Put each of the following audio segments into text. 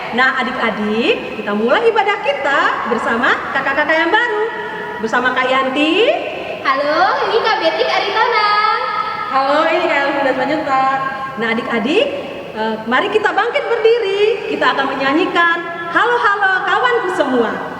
Nah, adik-adik, kita mulai ibadah kita bersama kakak-kakak yang baru. Bersama Kak Yanti. Halo, ini Kak Betik Aritona. Halo, ini Kak Elvin Manjuta. Nah, adik-adik, mari kita bangkit berdiri. Kita akan menyanyikan halo halo kawanku semua.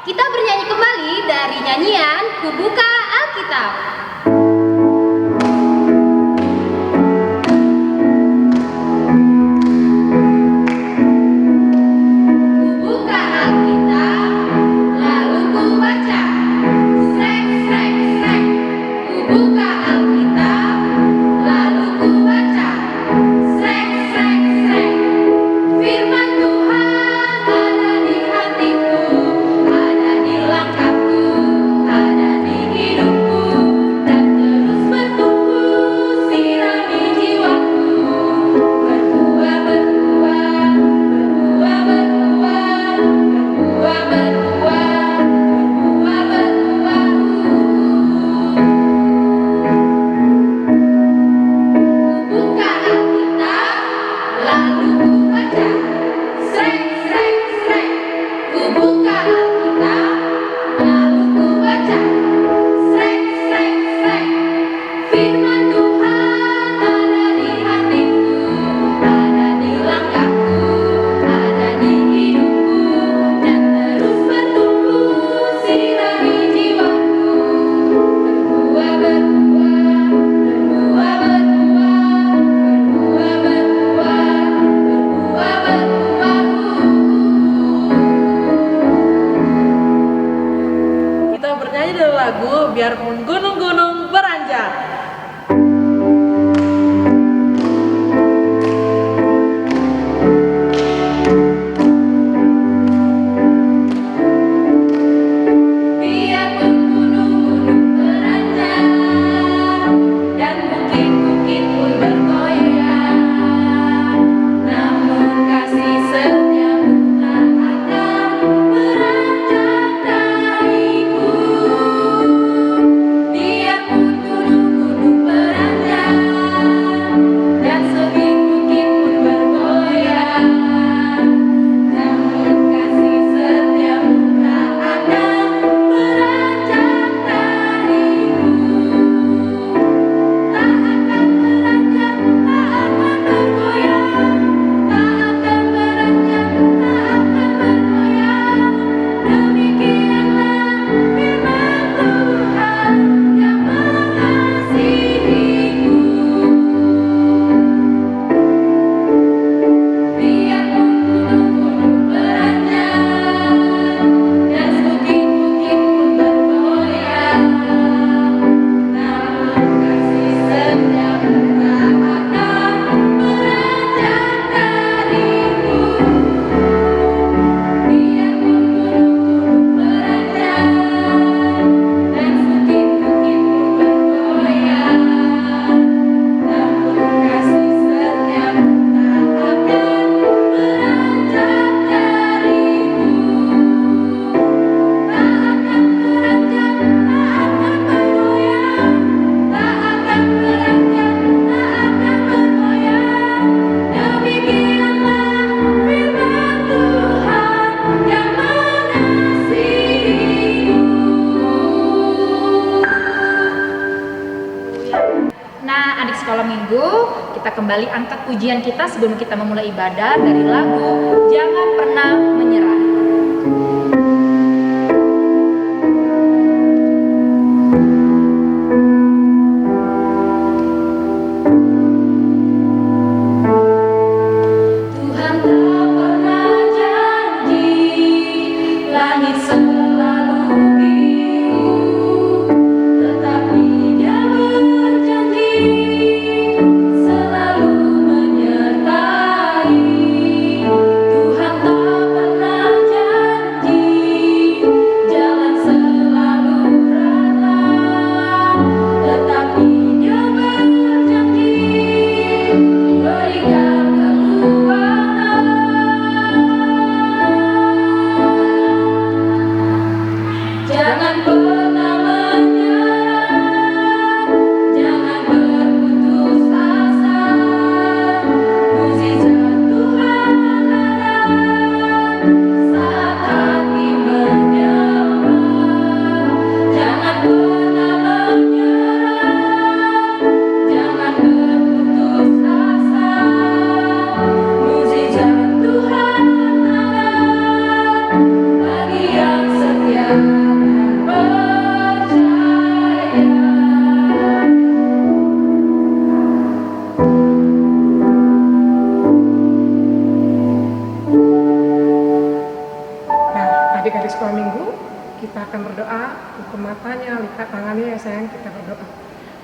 Kita bernyanyi kembali dari nyanyian Kubuka Alkitab. Kubuka Alkitab, lalu ku baca. Srek, srek, srek. Kubuka Alkitab, lalu ku baca. Srek, srek, srek. Firman Tuhan ada di hatiku, ada di langkahku, ada di hidupku, dan terus bertumbuh, sirami jiwaku. Berbuah, berbuah, berbuah, berbuah, berbuah, berbuah, berbuah, berbuah. Buka Alkitab, lalu ku baca. Srek, srek, srek. Ku buka Alkitab, lalu ku baca. Srek, srek, srek. Firman Tuhan ada di hatiku, ada di langkahku, ada di hidupku, dan terus bertumbuh, sirami jiwaku. Berbuah, berbuah, berbuah, berbuah, berbuah, berbuah, berbuah, berbuah. Kita bernyanyi dari lagu Biarpun Gunung-gunung Beranjak. Biarpun gunung-gunung beranjak dan bukit-bukit pun bergoyang, namun kasih setiamu tak akan beranjak dariku. kita kembali angkat pujian kita sebelum kita memulai ibadah dari lagu Jangan Pernah Menyerah. Adik-adik sekolah minggu, kita akan berdoa, tutup matanya, lipat tangannya ya sayang, kita berdoa.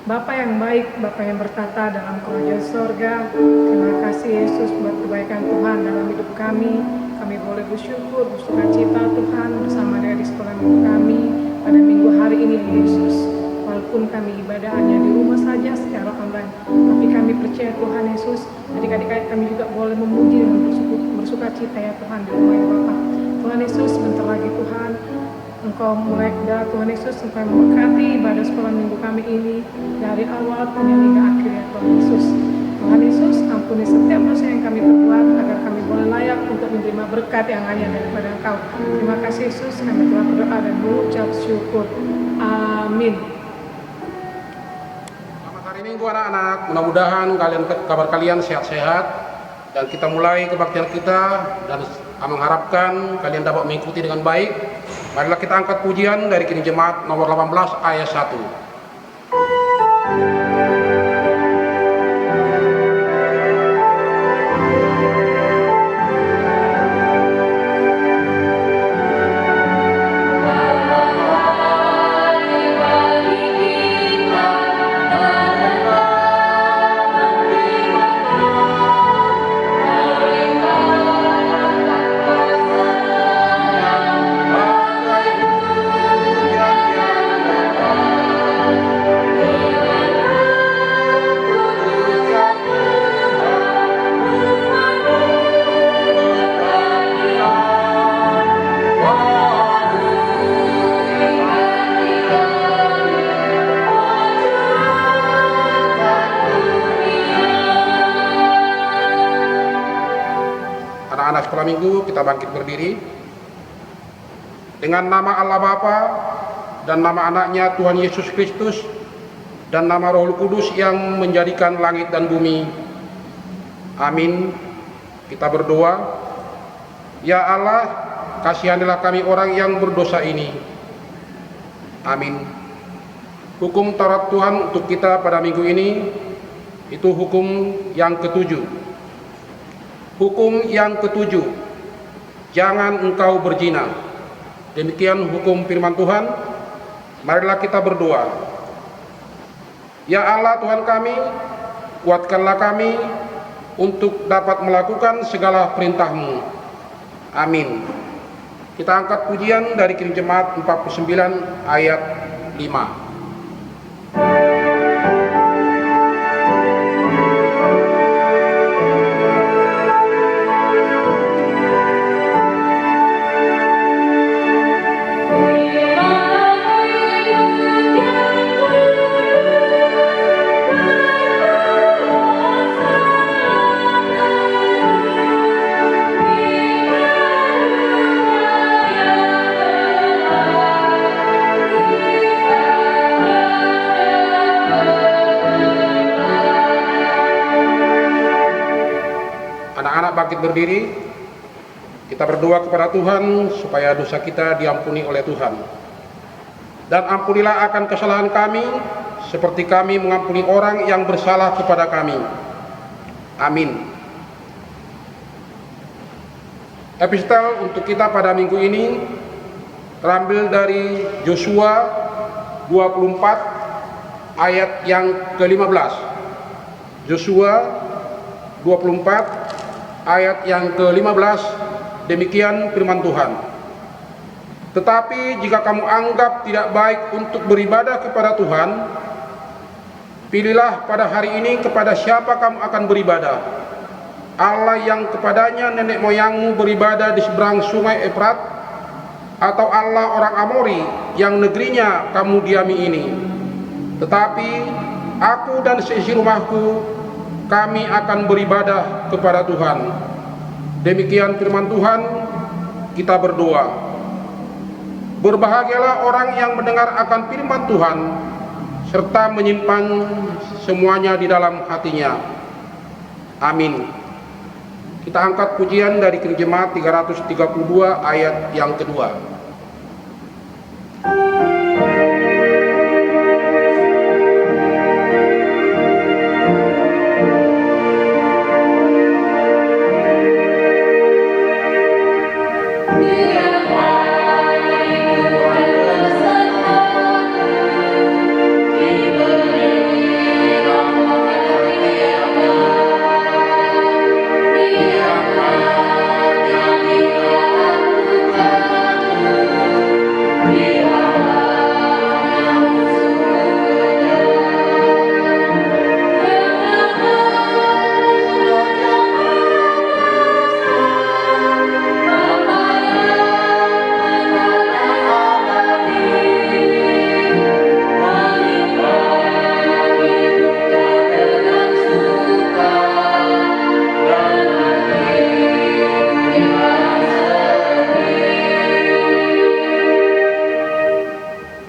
Bapa yang baik, Bapa yang bertata dalam kerajaan sorga, terima kasih Yesus buat kebaikan Tuhan dalam hidup kami. Kami boleh bersyukur, bersukacita Tuhan bersama dengan di sekolah minggu kami pada minggu hari ini Yesus. Walaupun kami ibadah hanya di rumah saja secara online, tapi kami percaya Tuhan Yesus, adik-adik kami juga boleh memuji dan bersukacita ya Tuhan di rumah ya Bapa. Tuhan Yesus, sebentar lagi Tuhan, Engkau mulai Tuhan Yesus, Engkau memberkati ibadah sekolah minggu kami ini dari awal hingga akhir ya Tuhan Yesus. Tuhan Yesus, ampuni setiap dosa yang kami perbuat agar kami boleh layak untuk menerima berkat yang hanya daripada Engkau. Terima kasih Yesus, kami telah berdoa dan mengucap syukur. Amin. Selamat hari Minggu anak-anak, mudah-mudahan kabar kalian sehat-sehat dan kita mulai kebaktian kita dan mengharapkan kalian dapat mengikuti dengan baik. Marilah kita angkat pujian dari Kini Jemaat nomor 18 ayat 1. Anak-anak sekolah minggu, kita bangkit berdiri. Dengan nama Allah Bapa dan nama anaknya Tuhan Yesus Kristus dan nama Roh Kudus yang menjadikan langit dan bumi. Amin. Kita berdoa. Ya Allah, kasihanilah kami orang yang berdosa ini. Amin. Hukum Taurat Tuhan untuk kita pada minggu ini itu hukum yang ketujuh. Hukum yang ketujuh, jangan engkau berzina. Demikian hukum firman Tuhan. Marilah kita berdoa. Ya Allah Tuhan kami, kuatkanlah kami untuk dapat melakukan segala perintah-Mu. Amin. Kita angkat pujian dari Kini Jemaat 49 ayat 5. berdiri, kita berdoa kepada Tuhan supaya dosa kita diampuni oleh Tuhan. Dan ampunilah akan kesalahan kami, seperti kami mengampuni orang yang bersalah kepada kami. Amin. Epistel untuk kita pada minggu ini terambil dari Yosua 24 ayat yang ke-15. Yosua 24 ayat yang ke-15, demikian firman Tuhan. Tetapi jika kamu anggap tidak baik untuk beribadah kepada Tuhan, pilihlah pada hari ini kepada siapa kamu akan beribadah. Allah yang kepadanya nenek moyangmu beribadah di seberang sungai Efrat, atau Allah orang Amori yang negerinya kamu diami ini. Tetapi aku dan seisi rumahku, kami akan beribadah kepada Tuhan. Demikian firman Tuhan. Kita berdoa. Berbahagialah orang yang mendengar akan firman Tuhan serta menyimpan semuanya di dalam hatinya. Amin. Kita angkat pujian dari King Jemaat 332 ayat yang kedua.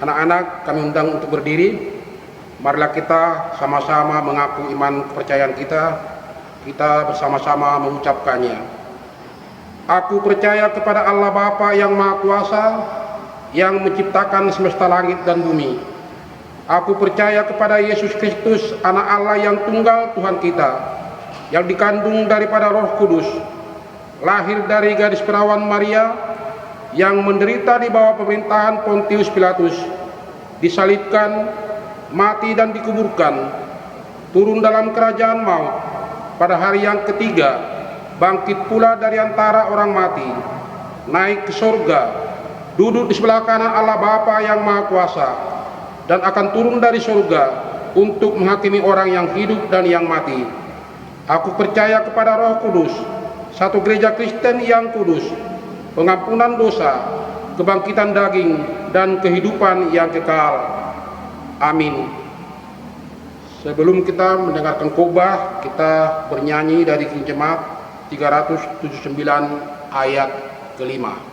Anak-anak, kami undang untuk berdiri. Marilah kita sama-sama mengaku iman kepercayaan kita. Kita bersama-sama mengucapkannya. Aku percaya kepada Allah Bapa yang Maha Kuasa, yang menciptakan semesta langit dan bumi. Aku percaya kepada Yesus Kristus, Anak Allah yang tunggal Tuhan kita, yang dikandung daripada Roh Kudus, lahir dari gadis perawan Maria, yang menderita di bawah pemerintahan Pontius Pilatus, disalibkan, mati dan dikuburkan, turun dalam kerajaan maut, pada hari yang ketiga bangkit pula dari antara orang mati, naik ke surga, duduk di sebelah kanan Allah Bapa yang Maha Kuasa, dan akan turun dari surga untuk menghakimi orang yang hidup dan yang mati. Aku percaya kepada Roh Kudus, satu gereja Kristen yang kudus, pengampunan dosa, kebangkitan daging, dan kehidupan yang kekal. Amin. Sebelum kita mendengarkan khotbah, kita bernyanyi dari King Jemaat 379 ayat kelima.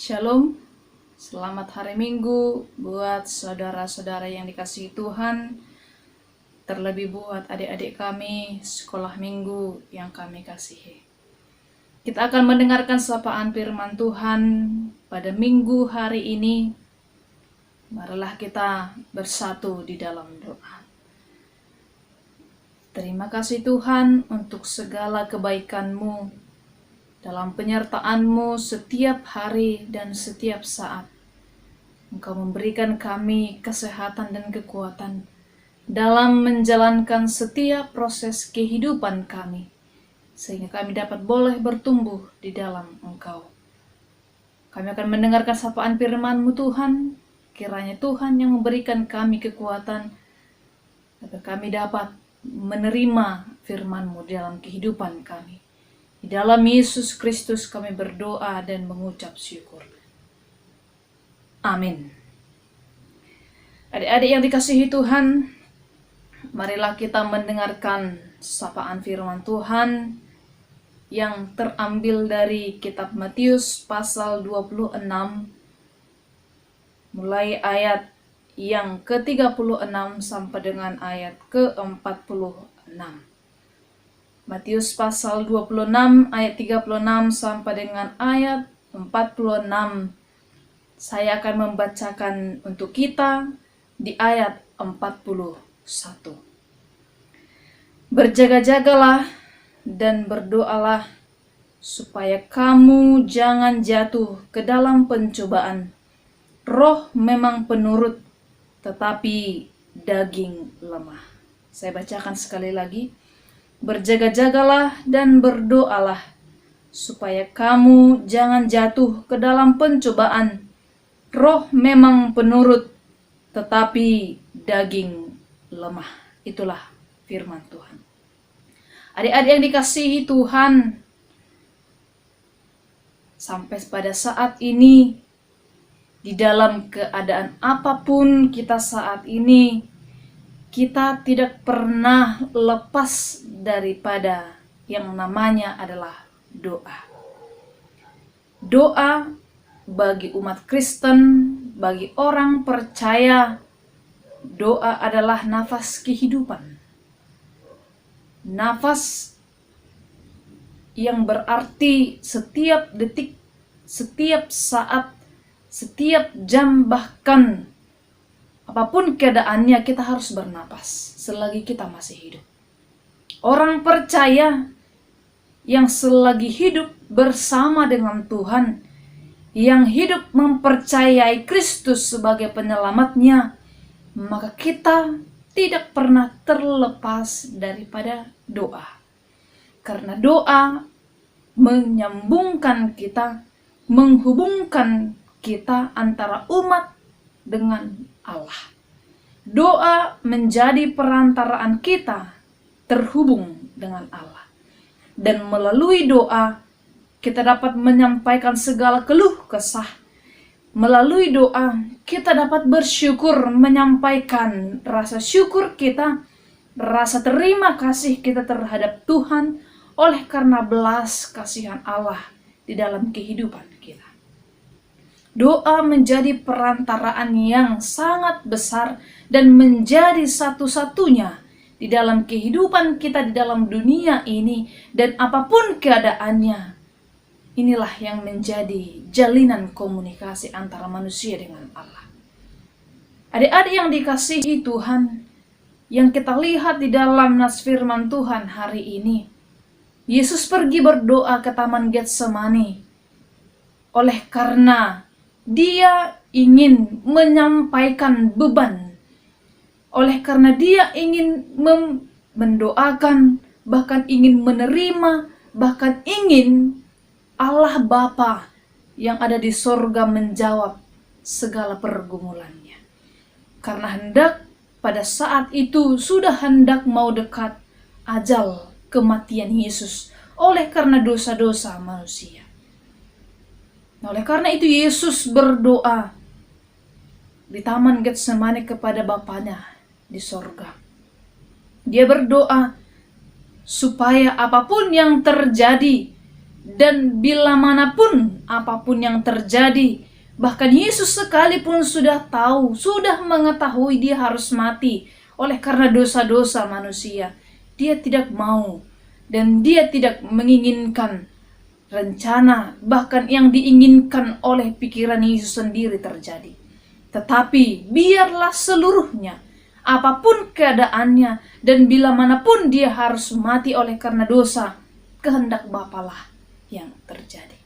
Shalom, selamat hari Minggu buat saudara-saudara yang dikasihi Tuhan, terlebih buat adik-adik kami sekolah minggu yang kami kasihi. Kita akan mendengarkan sapaan firman Tuhan pada minggu hari ini. Marilah kita bersatu di dalam doa. Terima kasih Tuhan untuk segala kebaikan-Mu, dalam penyertaan-Mu setiap hari dan setiap saat. Engkau memberikan kami kesehatan dan kekuatan dalam menjalankan setiap proses kehidupan kami, sehingga kami dapat boleh bertumbuh di dalam Engkau. Kami akan mendengarkan sapaan firman-Mu Tuhan. Kiranya Tuhan yang memberikan kami kekuatan agar kami dapat menerima firman-Mu dalam kehidupan kami. Di dalam Yesus Kristus kami berdoa dan mengucap syukur. Amin. Adik-adik yang dikasihi Tuhan, marilah kita mendengarkan sapaan firman Tuhan yang terambil dari kitab Matius pasal 26, mulai ayat yang ke-36 sampai dengan ayat ke-46. Matius pasal 26 ayat 36 sampai dengan ayat 46. Saya akan membacakan untuk kita di ayat 41. Berjaga-jagalah dan berdoalah supaya kamu jangan jatuh ke dalam pencobaan. Roh memang penurut, tetapi daging lemah. Saya bacakan sekali lagi. Berjaga-jagalah dan berdoalah supaya kamu jangan jatuh ke dalam pencobaan. Roh memang penurut, tetapi daging lemah. Itulah firman Tuhan. Adik-adik yang dikasihi Tuhan, sampai pada saat ini, di dalam keadaan apapun kita saat ini, kita tidak pernah lepas daripada yang namanya adalah doa. Doa bagi umat Kristen, bagi orang percaya, doa adalah nafas kehidupan. Nafas yang berarti setiap detik, setiap saat, setiap jam, bahkan apapun keadaannya kita harus bernapas selagi kita masih hidup. Orang percaya yang selagi hidup bersama dengan Tuhan, yang hidup mempercayai Kristus sebagai penyelamatnya, maka kita tidak pernah terlepas daripada doa. Karena doa menyambungkan kita, menghubungkan kita antara umat dengan Allah. Doa menjadi perantaraan kita terhubung dengan Allah. Dan melalui doa kita dapat menyampaikan segala keluh kesah. Melalui doa kita dapat bersyukur, menyampaikan rasa syukur kita, rasa terima kasih kita terhadap Tuhan oleh karena belas kasihan Allah di dalam kehidupan kita. Doa menjadi perantaraan yang sangat besar dan menjadi satu-satunya di dalam kehidupan kita di dalam dunia ini, dan apapun keadaannya. Inilah yang menjadi jalinan komunikasi antara manusia dengan Allah. Adik-adik yang dikasihi Tuhan, yang kita lihat di dalam nas firman Tuhan hari ini, Yesus pergi berdoa ke Taman Getsemani oleh karena Dia ingin menyampaikan beban, oleh karena Dia ingin mendoakan, bahkan ingin menerima, bahkan ingin Allah Bapa yang ada di sorga menjawab segala pergumulannya. Karena hendak pada saat itu sudah hendak mau dekat ajal kematian Yesus oleh karena dosa-dosa manusia. Oleh karena itu Yesus berdoa di Taman Getsemani kepada Bapanya di sorga. Dia berdoa supaya apapun yang terjadi dan bila manapun apapun yang terjadi, bahkan Yesus sekalipun sudah tahu, sudah mengetahui dia harus mati oleh karena dosa-dosa manusia. Dia tidak mau dan dia tidak menginginkan rencana bahkan yang diinginkan oleh pikiran Yesus sendiri terjadi. Tetapi biarlah seluruhnya, apapun keadaannya dan bila manapun dia harus mati oleh karena dosa, kehendak Bapa lah yang terjadi.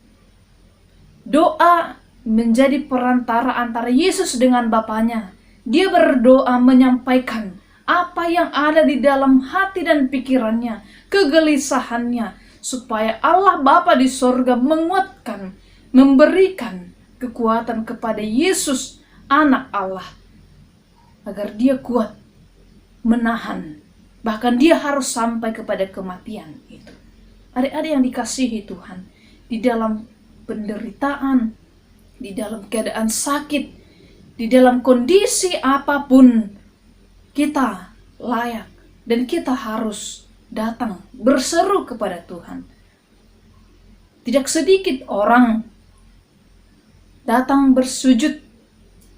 Doa menjadi perantara antara Yesus dengan Bapanya. Dia berdoa menyampaikan apa yang ada di dalam hati dan pikirannya, kegelisahannya, supaya Allah Bapa di sorga menguatkan, memberikan kekuatan kepada Yesus, anak Allah, agar dia kuat menahan, bahkan dia harus sampai kepada kematian itu. Adik-adik yang dikasihi Tuhan, di dalam penderitaan, di dalam keadaan sakit, di dalam kondisi apapun, kita layak dan kita harus datang berseru kepada Tuhan. Tidak sedikit orang datang bersujud,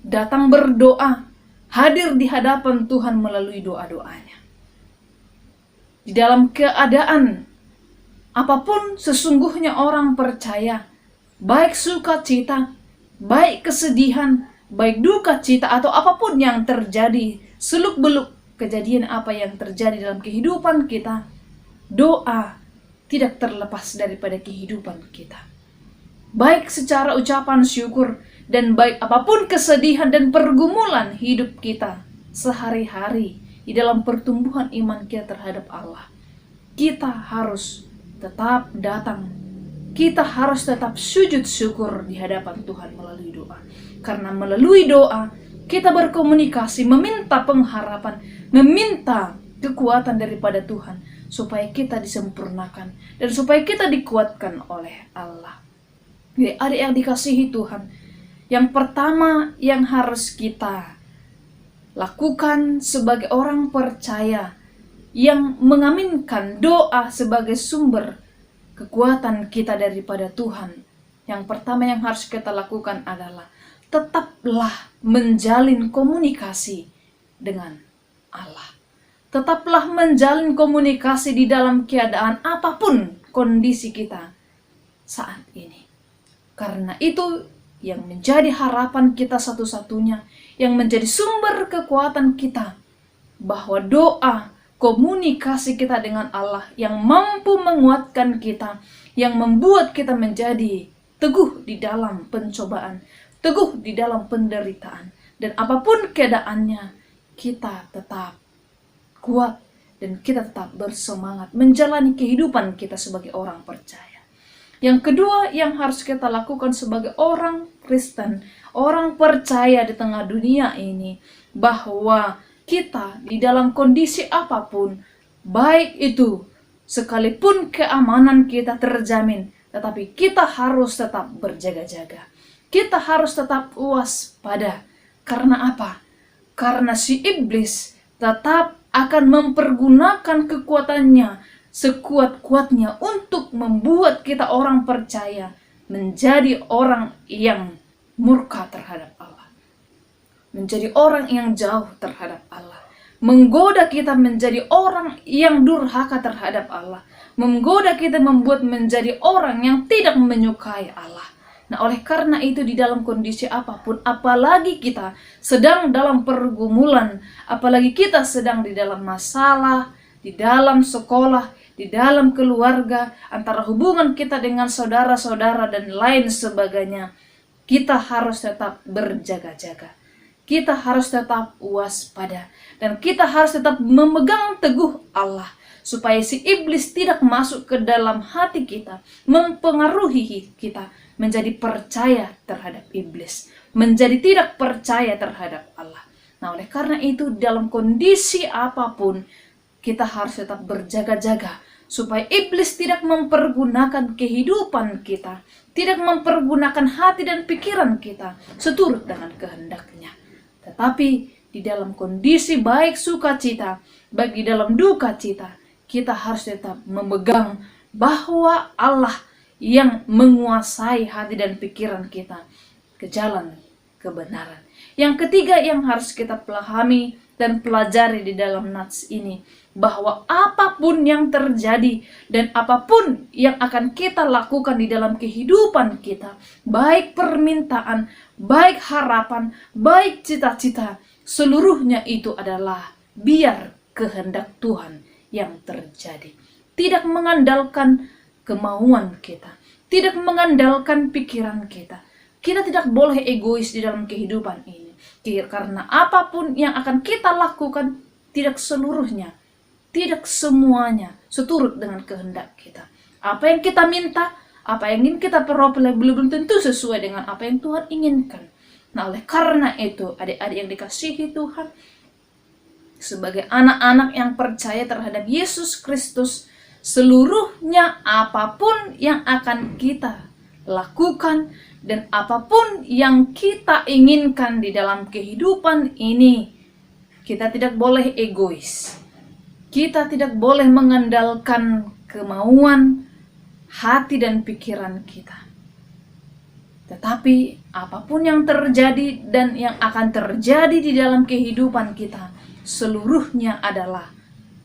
datang berdoa, hadir di hadapan Tuhan melalui doa-doanya. Di dalam keadaan apapun sesungguhnya orang percaya, baik sukacita, baik kesedihan, baik duka cita, atau apapun yang terjadi, seluk-beluk kejadian apa yang terjadi dalam kehidupan kita, doa tidak terlepas daripada kehidupan kita. Baik secara ucapan syukur, dan baik apapun kesedihan dan pergumulan hidup kita sehari-hari di dalam pertumbuhan iman kita terhadap Allah, kita harus tetap datang. Kita harus tetap sujud syukur di hadapan Tuhan melalui doa. Karena melalui doa, kita berkomunikasi, meminta pengharapan, meminta kekuatan daripada Tuhan, supaya kita disempurnakan, dan supaya kita dikuatkan oleh Allah. Jadi adik yang dikasihi Tuhan, yang pertama yang harus kita lakukan sebagai orang percaya, yang mengaminkan doa sebagai sumber kekuatan kita daripada Tuhan, yang pertama yang harus kita lakukan adalah tetaplah menjalin komunikasi dengan Allah. Tetaplah menjalin komunikasi di dalam keadaan apapun kondisi kita saat ini. Karena itu yang menjadi harapan kita satu-satunya, yang menjadi sumber kekuatan kita, bahwa doa, komunikasi kita dengan Allah yang mampu menguatkan kita, yang membuat kita menjadi teguh di dalam pencobaan, teguh di dalam penderitaan, dan apapun keadaannya, kita tetap kuat dan kita tetap bersemangat menjalani kehidupan kita sebagai orang percaya. Yang kedua yang harus kita lakukan sebagai orang Kristen, orang percaya di tengah dunia ini, bahwa kita di dalam kondisi apapun, baik itu sekalipun keamanan kita terjamin, tetapi kita harus tetap berjaga-jaga. Kita harus tetap waspada. Karena apa? Karena si iblis tetap akan mempergunakan kekuatannya sekuat-kuatnya untuk membuat kita orang percaya menjadi orang yang murka terhadap Allah, menjadi orang yang jauh terhadap Allah, menggoda kita menjadi orang yang durhaka terhadap Allah, menggoda kita membuat menjadi orang yang tidak menyukai Allah. Nah, oleh karena itu di dalam kondisi apapun, apalagi kita sedang dalam pergumulan, apalagi kita sedang di dalam masalah, di dalam sekolah, di dalam keluarga, antara hubungan kita dengan saudara-saudara dan lain sebagainya, kita harus tetap berjaga-jaga. Kita harus tetap waspada. Dan kita harus tetap memegang teguh Allah, supaya si iblis tidak masuk ke dalam hati kita, mempengaruhi kita menjadi percaya terhadap iblis, menjadi tidak percaya terhadap Allah. Nah, oleh karena itu dalam kondisi apapun, kita harus tetap berjaga-jaga, supaya iblis tidak mempergunakan kehidupan kita, tidak mempergunakan hati dan pikiran kita seturut dengan kehendaknya. Tetapi di dalam kondisi baik sukacita, baik di dalam duka cita, kita harus tetap memegang bahwa Allah yang menguasai hati dan pikiran kita ke jalan kebenaran. Yang ketiga yang harus kita pahami dan pelajari di dalam nats ini, bahwa apapun yang terjadi dan apapun yang akan kita lakukan di dalam kehidupan kita, baik permintaan, baik harapan, baik cita-cita, seluruhnya itu adalah biar kehendak Tuhan yang terjadi. Tidak mengandalkan kemauan kita, tidak mengandalkan pikiran kita. Kita tidak boleh egois di dalam kehidupan ini. Karena apapun yang akan kita lakukan, tidak seluruhnya, tidak semuanya seturut dengan kehendak kita. Apa yang kita minta, apa yang ingin kita peroleh belum tentu sesuai dengan apa yang Tuhan inginkan. Nah, oleh karena itu, adik-adik yang dikasihi Tuhan, sebagai anak-anak yang percaya terhadap Yesus Kristus, seluruhnya apapun yang akan kita lakukan dan apapun yang kita inginkan di dalam kehidupan ini, kita tidak boleh egois. Kita tidak boleh mengandalkan kemauan hati dan pikiran kita. Tetapi apapun yang terjadi dan yang akan terjadi di dalam kehidupan kita, seluruhnya adalah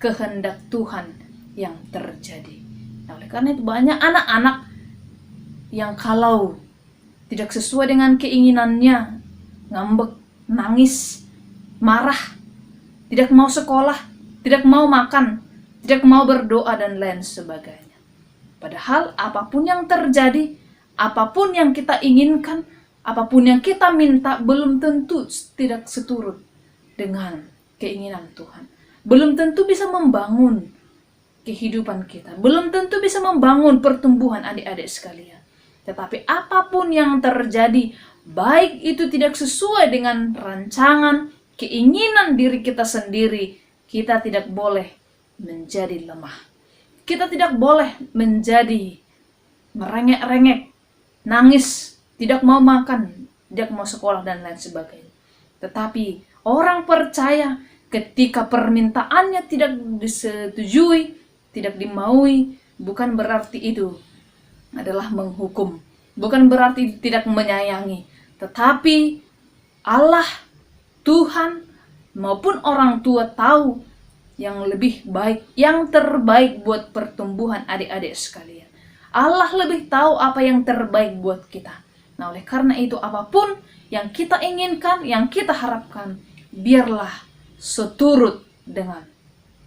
kehendak Tuhan yang terjadi. Nah, oleh karena itu banyak anak-anak yang kalau tidak sesuai dengan keinginannya, ngambek, nangis, marah, tidak mau sekolah, tidak mau makan, tidak mau berdoa dan lain sebagainya. Padahal apapun yang terjadi, apapun yang kita inginkan, apapun yang kita minta belum tentu tidak seturut dengan keinginan Tuhan. Belum tentu bisa membangun kehidupan kita. Belum tentu bisa membangun pertumbuhan adik-adik sekalian. Tetapi apapun yang terjadi, baik itu tidak sesuai dengan rancangan, keinginan diri kita sendiri, kita tidak boleh menjadi lemah. Kita tidak boleh menjadi merengek-rengek, nangis, tidak mau makan, tidak mau sekolah dan lain sebagainya. Tetapi orang percaya ketika permintaannya tidak disetujui, tidak dimaui, bukan berarti itu adalah menghukum, bukan berarti tidak menyayangi, tetapi Allah, Tuhan maupun orang tua tahu yang lebih baik, yang terbaik buat pertumbuhan adik-adik sekalian. Allah lebih tahu apa yang terbaik buat kita. Nah, oleh karena itu apapun yang kita inginkan, yang kita harapkan, biarlah seturut dengan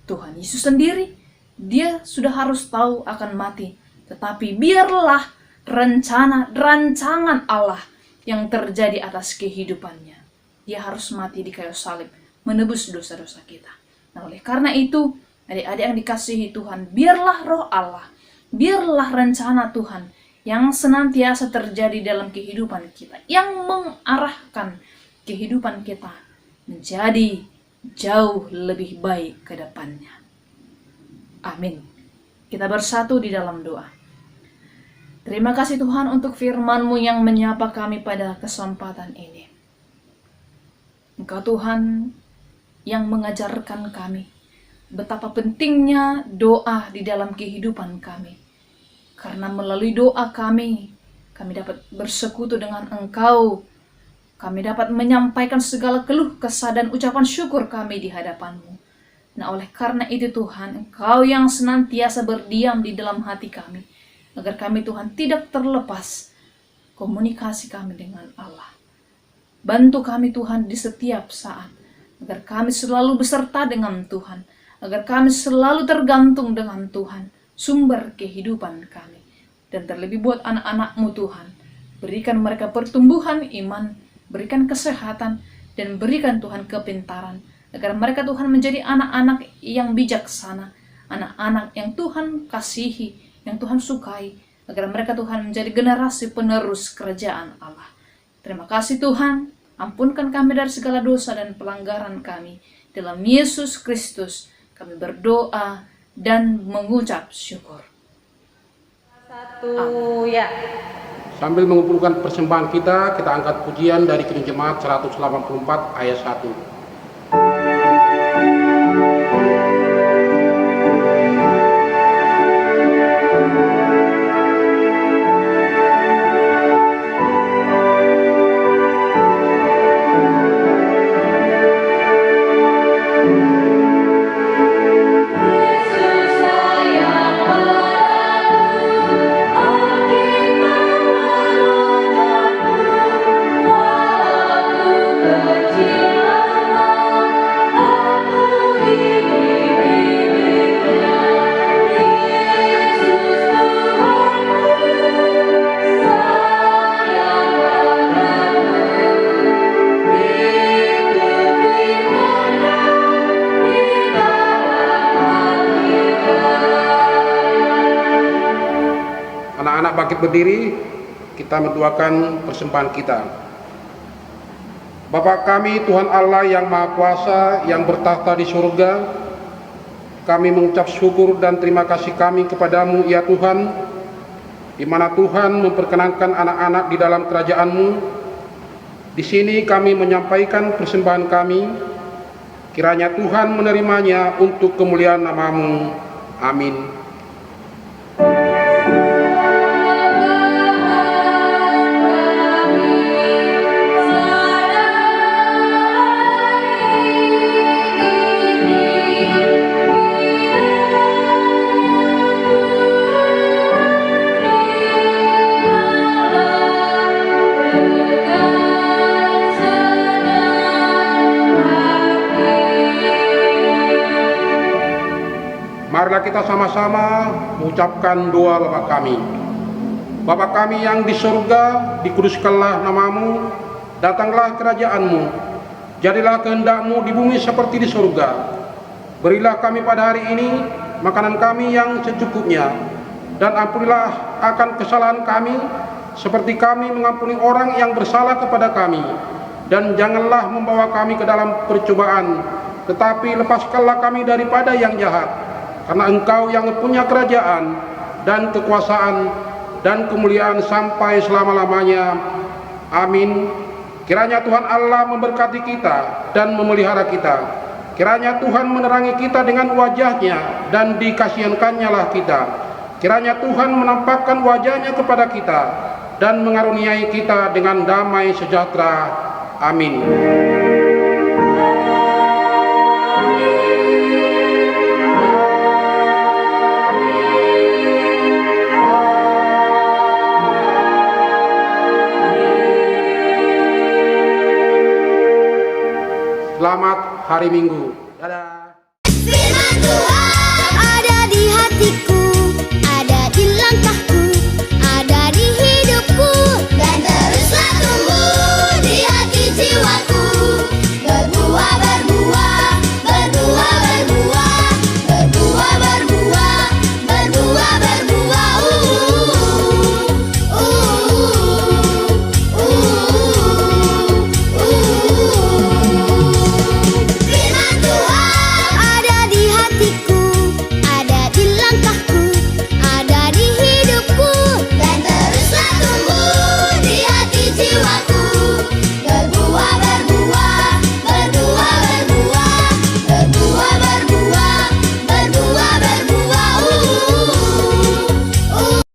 Tuhan Yesus sendiri. Dia sudah harus tahu akan mati. Tetapi biarlah rancangan Allah yang terjadi atas kehidupannya. Dia harus mati di kayu salib, menebus dosa-dosa kita. Nah, oleh karena itu, adik-adik yang dikasihi Tuhan, biarlah roh Allah, biarlah rencana Tuhan yang senantiasa terjadi dalam kehidupan kita, yang mengarahkan kehidupan kita menjadi jauh lebih baik ke depannya. Amin. Kita bersatu di dalam doa. Terima kasih Tuhan untuk firman-Mu yang menyapa kami pada kesempatan ini. Engkau Tuhan yang mengajarkan kami betapa pentingnya doa di dalam kehidupan kami. Karena melalui doa kami dapat bersekutu dengan Engkau. Kami dapat menyampaikan segala keluh kesah dan ucapan syukur kami di hadapan-Mu. Nah, oleh karena itu Tuhan, Engkau yang senantiasa berdiam di dalam hati kami, agar kami Tuhan tidak terlepas komunikasi kami dengan Allah. Bantu kami Tuhan di setiap saat, agar kami selalu beserta dengan Tuhan, agar kami selalu tergantung dengan Tuhan, sumber kehidupan kami. Dan terlebih buat anak-anak-Mu Tuhan, berikan mereka pertumbuhan iman, berikan kesehatan, dan berikan Tuhan kepintaran, agar mereka Tuhan menjadi anak-anak yang bijaksana, anak-anak yang Tuhan kasihi, yang Tuhan sukai, agar mereka Tuhan menjadi generasi penerus kerajaan Allah. Terima kasih Tuhan, ampunkan kami dari segala dosa dan pelanggaran kami. Dalam Yesus Kristus kami berdoa dan mengucap syukur. Satu, ya. Sambil mengumpulkan persembahan kita angkat pujian dari Kidung Jemaat 184 ayat 1. Kecil bangkit berdiri, kita mendoakan persembahan kita. Bapa kami, Tuhan Allah yang Maha Kuasa, yang bertahta di surga, kami mengucap syukur dan terima kasih kami kepadamu, ya Tuhan, di mana Tuhan memperkenankan anak-anak di dalam kerajaan-Mu. Di sini kami menyampaikan persembahan kami, kiranya Tuhan menerimanya untuk kemuliaan nama-Mu. Amin. Marilah kita sama-sama mengucapkan doa Bapa kami. Bapa kami yang di surga, dikuduskanlah nama-Mu, datanglah kerajaan-Mu, jadilah kehendak-Mu di bumi seperti di surga. Berilah kami pada hari ini makanan kami yang secukupnya, dan ampunilah akan kesalahan kami, seperti kami mengampuni orang yang bersalah kepada kami. Dan janganlah membawa kami ke dalam percobaan, tetapi lepaskanlah kami daripada yang jahat. Karena Engkau yang punya kerajaan dan kekuasaan dan kemuliaan sampai selama-lamanya. Amin. Kiranya Tuhan Allah memberkati kita dan memelihara kita. Kiranya Tuhan menerangi kita dengan wajah-Nya dan dikasihankannya lah kita. Kiranya Tuhan menampakkan wajah-Nya kepada kita dan mengaruniai kita dengan damai sejahtera. Amin. Selamat hari Minggu. Dadah. Firman Tuhan.